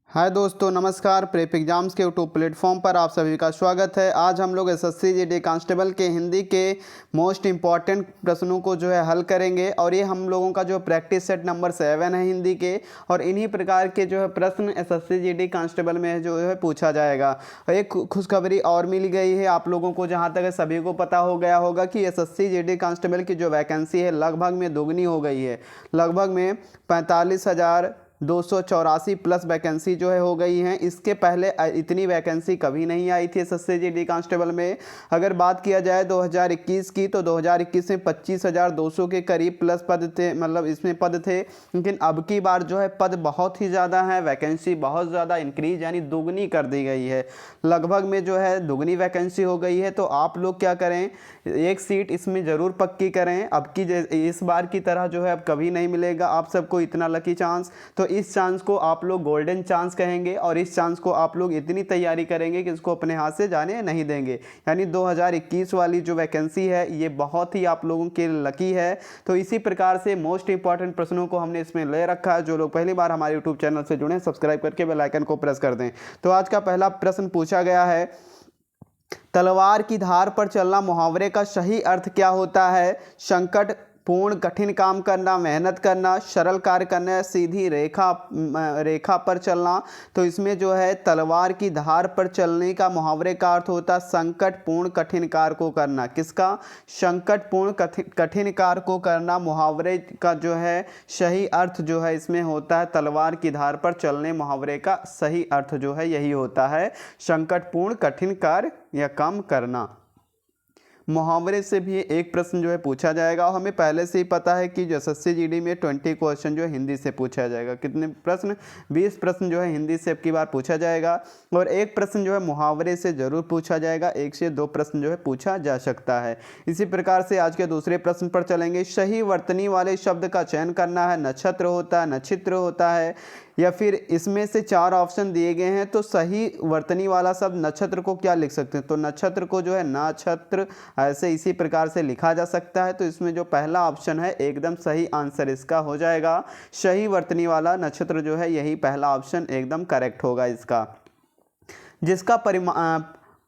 हाय दोस्तों, नमस्कार। Prep exams के यूट्यूब प्लेटफॉर्म पर आप सभी का स्वागत है। आज हम लोग एसएससी जीडी कांस्टेबल के हिंदी के मोस्ट इम्पॉर्टेंट प्रश्नों को जो है हल करेंगे और ये हम लोगों का जो प्रैक्टिस सेट नंबर 7 है हिंदी के। और इन्हीं प्रकार के जो है प्रश्न एसएससी जीडी कांस्टेबल में जो है पूछा जाएगा। और एक खुशखबरी और मिल गई है आप लोगों को, जहाँ तक सभी को पता हो गया होगा कि एसएससी जीडी कांस्टेबल की जो वैकेंसी है लगभग में दोगुनी हो गई है। लगभग में 45,284 प्लस वैकेंसी जो है हो गई हैं। इसके पहले इतनी वैकेंसी कभी नहीं आई थी एसएससी जीडी कांस्टेबल में। अगर बात किया जाए 2021 की, तो 2021 में 25,200 के करीब प्लस पद थे, मतलब इसमें पद थे। लेकिन अब की बार जो है पद बहुत ही ज़्यादा है, वैकेंसी बहुत ज़्यादा इंक्रीज यानी दोगुनी कर दी गई है। लगभग में जो है दोगुनी वैकेंसी हो गई है। तो आप लोग क्या करें, एक सीट इसमें ज़रूर पक्की करें। अब की इस बार की तरह जो है अब कभी नहीं मिलेगा आप सबको इतना लकी चांस। तो इस चांस को आप लोग गोल्डन चांस कहेंगे और इस चांस को आप लोग इतनी तैयारी करेंगे कि इसको अपने हाथ से जाने नहीं देंगे। यानी 2021 वाली जो वैकेंसी है ये बहुत ही आप लोगों के लकी है। तो इसी प्रकार से मोस्ट इंपॉर्टेंट प्रश्नों को हमने इसमें ले रखा है। जो लोग पहली बार हमारे यूट्यूब चैनल से जुड़े हैं, सब्सक्राइब करके बेल आइकन को प्रेस कर दें। तो आज का पहला प्रश्न पूछा गया है, तलवार की धार पर चलना मुहावरे का सही अर्थ क्या होता है? संकट पूर्ण कठिन काम करना, मेहनत करना, सरल कार्य करना, सीधी रेखा पर चलना। तो इसमें जो है तलवार की धार पर चलने का मुहावरे का अर्थ होता है संकट पूर्ण कठिन कार्य को करना। किसका? संकट पूर्ण कठिन कार्य को करना। मुहावरे का जो है सही अर्थ जो है इसमें होता है तलवार की धार पर चलने। मुहावरे का सही अर्थ जो है यही होता है संकट पूर्ण कठिन कार्य या काम करना। मुहावरे से भी एक प्रश्न जो है पूछा जाएगा और हमें पहले से ही पता है कि एसएससी जीडी में 20 क्वेश्चन जो है हिंदी से पूछा जाएगा। कितने प्रश्न? 20 प्रश्न जो है हिंदी से अब की बार पूछा जाएगा और एक प्रश्न जो है मुहावरे से जरूर पूछा जाएगा। 1 से 2 प्रश्न जो है पूछा जा सकता है। इसी प्रकार से आज के दूसरे प्रश्न पर चलेंगे। सही वर्तनी वाले शब्द का चयन करना है। नक्षत्र होता है, नक्षत्र होता है, या फिर इसमें से 4 ऑप्शन दिए गए हैं। तो सही वर्तनी वाला शब्द नक्षत्र को क्या लिख सकते हैं? तो नक्षत्र को जो है नक्षत्र ऐसे इसी प्रकार से लिखा जा सकता है। तो इसमें जो पहला ऑप्शन है एकदम सही आंसर इसका हो जाएगा। सही वर्तनी वाला नक्षत्र जो है यही पहला ऑप्शन एकदम करेक्ट होगा इसका। जिसका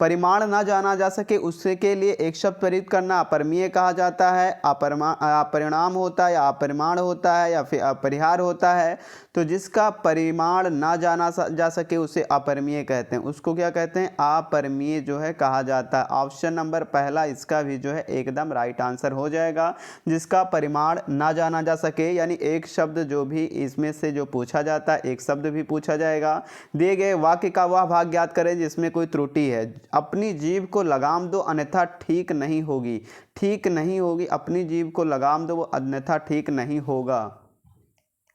परिमाण ना जाना जा सके उससे के लिए एक शब्द प्रयुक्त करना अपरिमेय कहा जाता है। अपरिणाम होता है या अपरिमाण होता है या फिर अपरिहार होता है। तो जिसका परिमाण ना जाना जा सके उसे अपरिमेय कहते हैं। उसको क्या कहते हैं? अपरिमेय जो है कहा जाता है। ऑप्शन नंबर पहला इसका भी जो है एकदम राइट आंसर हो जाएगा। जिसका परिमाण ना जाना जा सके यानी एक शब्द जो भी इसमें से जो पूछा जाता है, एक शब्द भी पूछा जाएगा। दिए गए वाक्य का वह भाग ज्ञात करें जिसमें कोई त्रुटि है। अपनी जीभ को लगाम दो अन्यथा ठीक नहीं होगी। ठीक नहीं होगी, अपनी जीभ को लगाम दो अन्यथा ठीक नहीं होगा।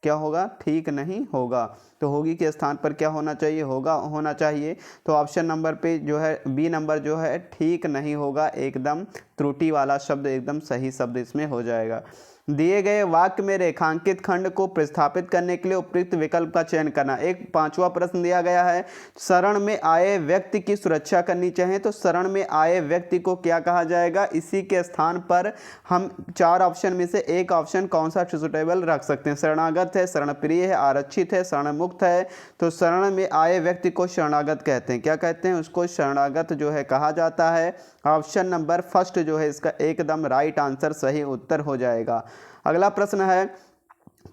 क्या होगा? ठीक नहीं होगा। तो होगी के स्थान पर क्या होना चाहिए? होगा होना चाहिए। तो ऑप्शन नंबर पे जो है बी नंबर जो है ठीक नहीं होगा, एकदम त्रुटि वाला शब्द एकदम सही शब्द इसमें हो जाएगा। दिए गए वाक्य में रेखांकित खंड को प्रतिस्थापित करने के लिए उपयुक्त विकल्प का चयन करना। एक 5वां प्रश्न दिया गया है, शरण में आए व्यक्ति की सुरक्षा करनी चाहिए। तो शरण में आए व्यक्ति को क्या कहा जाएगा? इसी के स्थान पर हम 4 ऑप्शन में से एक ऑप्शन कौन सा सुटेबल रख सकते हैं? शरणागत है, शरणप्रिय है, आरक्षित है, शरण मुक्त है। तो शरण में आए व्यक्ति को शरणागत कहते हैं। क्या कहते हैं? उसको शरणागत जो है कहा जाता है। ऑप्शन नंबर फर्स्ट जो है इसका एकदम राइट आंसर सही उत्तर हो जाएगा। अगला प्रश्न है,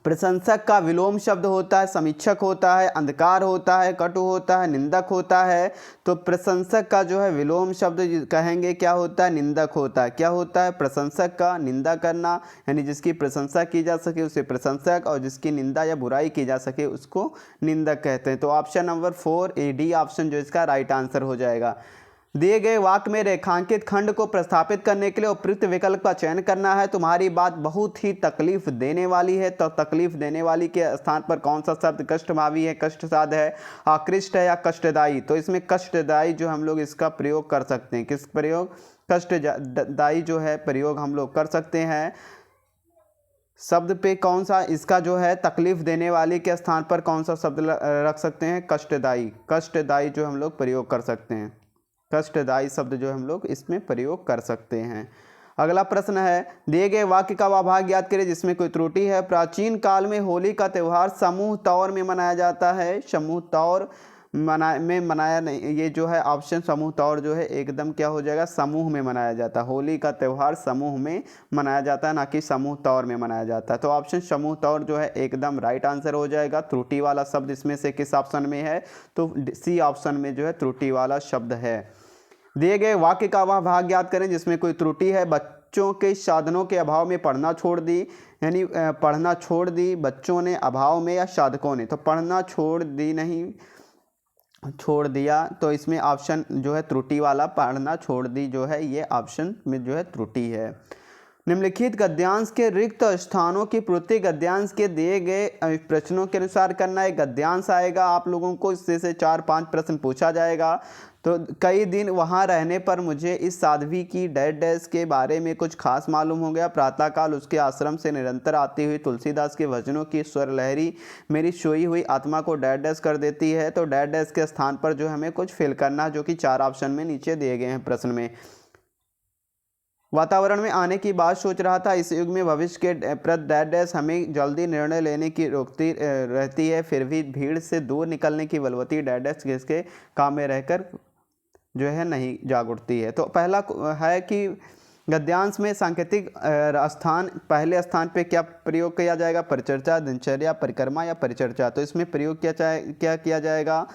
प्रशंसक का विलोम शब्द होता है समीक्षक होता है, अंधकार होता है, कटु होता है, निंदक होता है। तो प्रशंसक का जो है विलोम शब्द कहेंगे क्या होता है? निंदक होता है। क्या होता है? प्रशंसक का निंदा करना, यानी जिसकी प्रशंसा की जा सके उसे प्रशंसक और जिसकी निंदा या बुराई की जा सके उसको निंदक कहते हैं। तो option number 4 A D option जो इसका राइट आंसर हो जाएगा। दिए गए वाक्य में रेखांकित खंड को प्रस्थापित करने के लिए उपयुक्त विकल्प का चयन करना है। तुम्हारी बात बहुत ही तकलीफ देने वाली है। तो तकलीफ देने वाली के स्थान पर कौन सा शब्द कष्टभावी है, कष्टसाध्य है, आकृष्ट है या कष्टदायी? तो इसमें कष्टदायी जो हम लोग इसका प्रयोग कर सकते हैं। किस प्रयोग? कष्टदायी जो है प्रयोग हम लोग कर सकते हैं। शब्द पे कौन सा इसका जो है तकलीफ देने वाली के स्थान पर कौन सा शब्द रख सकते हैं? कष्टदायी। कष्टदायी जो हम लोग प्रयोग कर सकते हैं। कष्टदायी शब्द जो हम लोग इसमें प्रयोग कर सकते हैं। अगला प्रश्न है, दिए गए वाक्य का वह भाग याद करें जिसमें कोई त्रुटि है। प्राचीन काल में होली का त्यौहार समूह तौर में मनाया जाता है। समूह तौर मनाया नहीं, ये जो है ऑप्शन समूह तौर जो है एकदम क्या हो जाएगा, समूह में मनाया जाता है। होली का त्यौहार समूह में मनाया जाता है, ना कि समूह तौर में मनाया जाता है। तो ऑप्शन समूह तौर जो है एकदम राइट आंसर हो जाएगा। त्रुटि वाला शब्द इसमें से किस ऑप्शन में है, तो सी ऑप्शन में जो है त्रुटि वाला शब्द है। दिए गए वाक्य का वह भाग याद करें जिसमें कोई त्रुटि है। बच्चों के साधनों के अभाव में पढ़ना छोड़ दी, यानी पढ़ना छोड़ दी बच्चों ने अभाव में या साधकों ने, तो पढ़ना छोड़ दी नहीं छोड़ दिया, तो इसमें ऑप्शन जो है त्रुटि वाला पढ़ना छोड़ दी जो है ये ऑप्शन में जो है त्रुटि है। निम्नलिखित गद्यांश के रिक्त स्थानों की पूर्ति गद्यांश के दिए गए प्रश्नों के अनुसार करना है। गद्यांश आएगा आप लोगों को, इससे से 4-5 प्रश्न पूछा जाएगा। तो कई दिन वहाँ रहने पर मुझे इस साध्वी की डैश डैश के बारे में कुछ खास मालूम हो गया। प्रातःकाल उसके आश्रम से निरंतर आती हुई तुलसीदास के भजनों की स्वर लहरी मेरी सोई हुई आत्मा को डैश डैश कर देती है। तो डैश डैश के स्थान पर जो हमें कुछ फिल करना, जो कि 4 ऑप्शन में नीचे दिए गए हैं प्रश्न में। वातावरण में आने की बात सोच रहा था। इस युग में भविष्य के प्रति डैश डैश हमें जल्दी निर्णय लेने की रोकती रहती है, फिर भी भीड़ से दूर निकलने की बलवती डैश डैश जिसके काम में रहकर जो है नहीं जाग उठती है। तो पहला है कि गद्यांश में सांकेतिक स्थान, पहले स्थान पे क्या प्रयोग किया जाएगा, परिचर्चा, दिनचर्या, परिक्रमा या परिचर्चा। तो इसमें प्रयोग क्या किया जाएगा,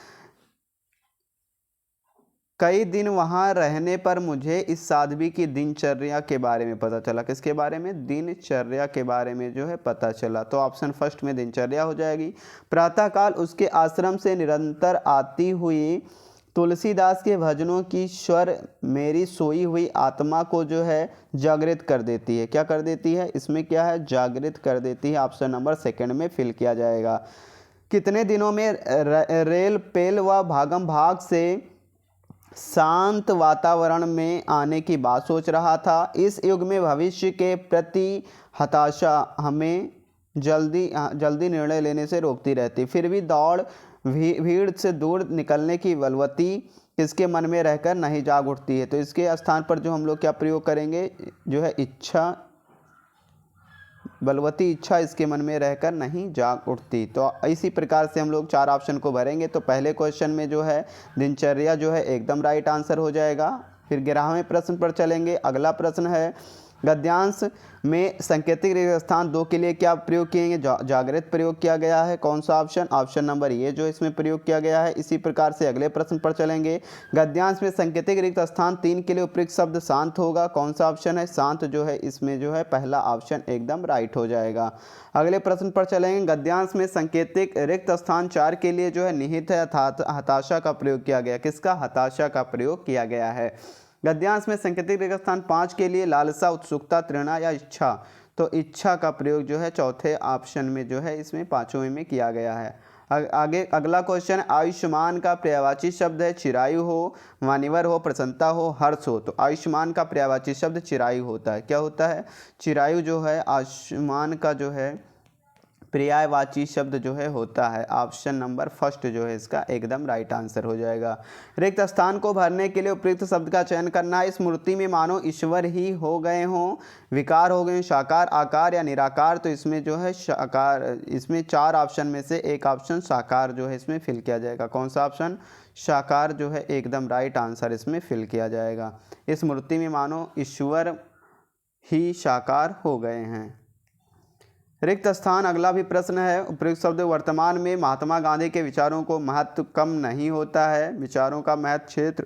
कई दिन वहाँ रहने पर मुझे इस साध्वी की दिनचर्या के बारे में पता चला। किसके बारे में, दिनचर्या के बारे में जो है पता चला। तो ऑप्शन फर्स्ट में दिनचर्या हो जाएगी। प्रातःकाल उसके आश्रम से निरंतर आती हुई तुलसीदास के भजनों की स्वर मेरी सोई हुई आत्मा को जो है जागृत कर देती है। क्या कर देती है, इसमें क्या है, जागृत कर देती है। ऑप्शन नंबर सेकंड में फिल किया जाएगा। कितने दिनों में रेल पेल व भागम भाग से शांत वातावरण में आने की बात सोच रहा था। इस युग में भविष्य के प्रति हताशा हमें जल्दी निर्णय लेने से रोकती रहती, फिर भी दौड़ भीड़ से दूर निकलने की बलवती इसके मन में रहकर नहीं जाग उठती है। तो इसके स्थान पर जो हम लोग क्या प्रयोग करेंगे, जो है इच्छा, बलवती इच्छा इसके मन में रहकर नहीं जाग उठती। तो इसी प्रकार से हम लोग 4 ऑप्शन को भरेंगे। तो पहले क्वेश्चन में जो है दिनचर्या जो है एकदम राइट आंसर हो जाएगा। फिर 11वें प्रश्न पर चलेंगे। अगला प्रश्न है, गद्यांश में संकेतिक रिक्त स्थान 2 के लिए क्या प्रयोग किएंगे, जागृत प्रयोग किया गया है। कौन सा ऑप्शन, ऑप्शन नंबर ये जो इसमें प्रयोग किया गया है। इसी प्रकार से अगले प्रश्न पर चलेंगे। गद्यांश में संकेतिक रिक्त स्थान 3 के लिए उपयुक्त शब्द शांत होगा। कौन सा ऑप्शन है, शांत जो है इसमें जो है पहला ऑप्शन एकदम राइट हो जाएगा। अगले प्रश्न पर चलेंगे। गद्यांश में संकेतिक रिक्त स्थान 4 के लिए जो है निहित है हताशा का प्रयोग किया गया। किसका, हताशा का प्रयोग किया गया है। गद्यांश में संकेतिक रिक्त स्थान 5 के लिए लालसा, उत्सुकता, तृष्णा या इच्छा। तो इच्छा का प्रयोग जो है चौथे ऑप्शन में जो है इसमें 5वें में किया गया है। आगे अगला क्वेश्चन, आयुष्मान का पर्यायवाची शब्द है चिरायु हो, मान्यवर हो, प्रसन्नता हो, हर्ष हो। तो आयुष्मान का पर्यायवाची शब्द चिरायु होता है। क्या होता है, चिरायु जो है आयुष्मान का जो है पर्यायवाची शब्द जो है होता है। ऑप्शन नंबर फर्स्ट जो है इसका एकदम राइट आंसर हो जाएगा। रिक्त स्थान को भरने के लिए उपयुक्त शब्द का चयन करना है। इस मूर्ति में मानो ईश्वर ही हो गए हों, विकार हो गए, साकार, आकार या निराकार। तो इसमें जो है साकार, इसमें 4 ऑप्शन में से एक ऑप्शन साकार जो है इसमें फिल किया जाएगा। कौन सा ऑप्शन, साकार जो है एकदम राइट आंसर इसमें फिल किया जाएगा। इस मूर्ति में मानो ईश्वर ही साकार हो गए हैं। रिक्त स्थान अगला भी प्रश्न है। उपयुक्त शब्द, वर्तमान में महात्मा गांधी के विचारों को महत्व कम नहीं होता है। विचारों का महत्व क्षेत्र,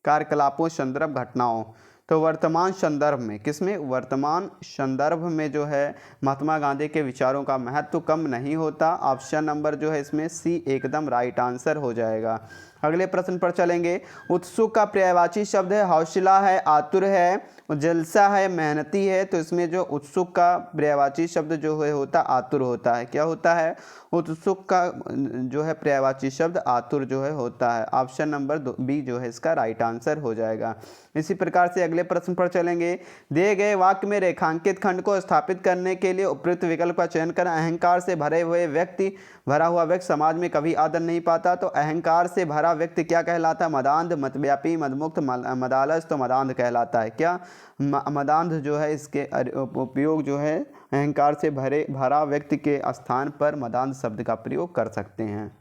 कार्यकलापों, संदर्भ, घटनाओं। तो वर्तमान संदर्भ में, किसमें, वर्तमान संदर्भ में जो है महात्मा गांधी के विचारों का महत्व कम नहीं होता। ऑप्शन नंबर जो है इसमें सी एकदम राइट आंसर हो जाएगा। अगले प्रश्न पर चलेंगे। उत्सुक का पर्यायवाची शब्द है हौसला है, आतुर है, जलसा है, मेहनती है। तो इसमें जो उत्सुक का पर्यायवाची शब्द जो है होता आतुर होता है। क्या होता है, उत्सुक का जो है पर्यायवाची शब्द आतुर जो है होता है। ऑप्शन नंबर बी जो है इसका राइट आंसर हो जाएगा। इसी प्रकार से अगले प्रश्न पर चलेंगे। दिए गए वाक्य में रेखांकित खंड को स्थापित करने के लिए उपयुक्त विकल्प का चयन करें। अहंकार से भरे हुए व्यक्ति भरा हुआ व्यक्ति समाज में कभी आदर नहीं पाता। तो अहंकार से भरा व्यक्ति क्या कहलाता है? मदांध, मतव्यापी, मदमुक्त, मदालस, तो मदांध कहलाता है। क्या मदांध जो है इसके उपयोग जो है अहंकार से भरा व्यक्ति के स्थान पर मदांध शब्द का प्रयोग कर सकते हैं।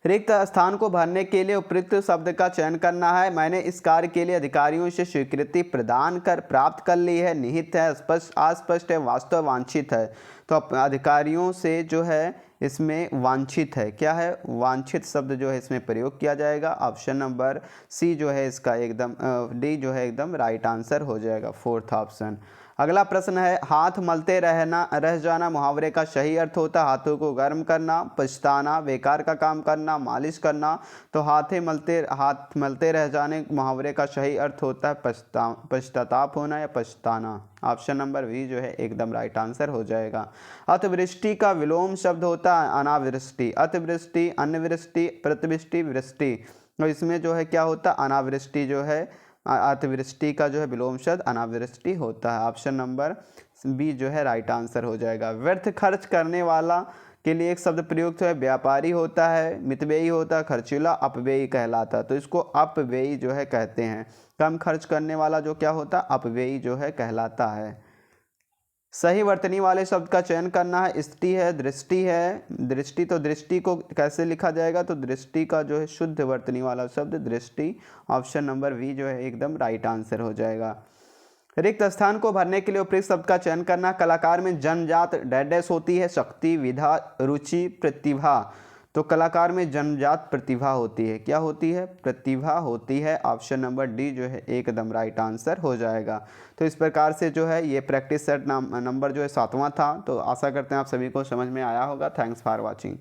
रिक्त स्थान को भरने के लिए उपयुक्त शब्द का चयन करना है। मैंने इस कार्य के लिए अधिकारियों से स्वीकृति प्राप्त कर ली है। निहित है, स्पष्ट, अस्पष्ट है, वास्तव, वांछित है। तो अधिकारियों से जो है इसमें वांछित है। क्या है? वांछित शब्द जो है इसमें प्रयोग किया जाएगा। ऑप्शन नंबर सी जो है इसका एकदम डी जो है एकदम राइट आंसर हो जाएगा, फोर्थ ऑप्शन। अगला प्रश्न है, हाथ मलते रह जाना मुहावरे का सही अर्थ होता है हाथों को गर्म करना, पछताना, बेकार का काम करना, मालिश करना। तो हाथ मलते रह जाने मुहावरे का सही अर्थ होता है पश्चाताप होना या पछताना। ऑप्शन नंबर बी जो है एकदम राइट आंसर हो जाएगा। अतिवृष्टि का विलोम शब्द होता है अनावृष्टि। अतिवृष्टि, अन्वृष्टि, प्रतिवृष्टि, वृष्टि। तो इसमें जो है क्या होता है? अनावृष्टि जो है, अतिवृष्टि का जो है विलोम शब्द अनावृष्टि होता है। ऑप्शन नंबर बी जो है राइट आंसर हो जाएगा। व्यर्थ खर्च करने वाला के लिए एक शब्द प्रयुक्त है, व्यापारी होता है, मितव्ययी होता है, खर्चीला, अपव्ययी कहलाता है। तो इसको अपव्ययी जो है कहते हैं। कम खर्च करने वाला जो क्या होता है? अपव्ययी जो है कहलाता है। सही वर्तनी वाले शब्द का चयन करना है। स्थिति है, दृष्टि है, दृष्टि। तो दृष्टि को कैसे लिखा जाएगा? तो दृष्टि का जो है शुद्ध वर्तनी वाला शब्द दृष्टि। ऑप्शन नंबर बी जो है एकदम राइट आंसर हो जाएगा। रिक्त स्थान को भरने के लिए उपयुक्त शब्द का चयन करना। कलाकार में जन्मजात डैश होती है, शक्ति, विधा, रुचि, प्रतिभा। तो कलाकार में जन्मजात प्रतिभा होती है। क्या होती है? प्रतिभा होती है। ऑप्शन नंबर डी जो है एकदम राइट आंसर हो जाएगा। तो इस प्रकार से जो है ये प्रैक्टिस सेट नंबर जो है 7वां था। तो आशा करते हैं आप सभी को समझ में आया होगा। Thanks for watching.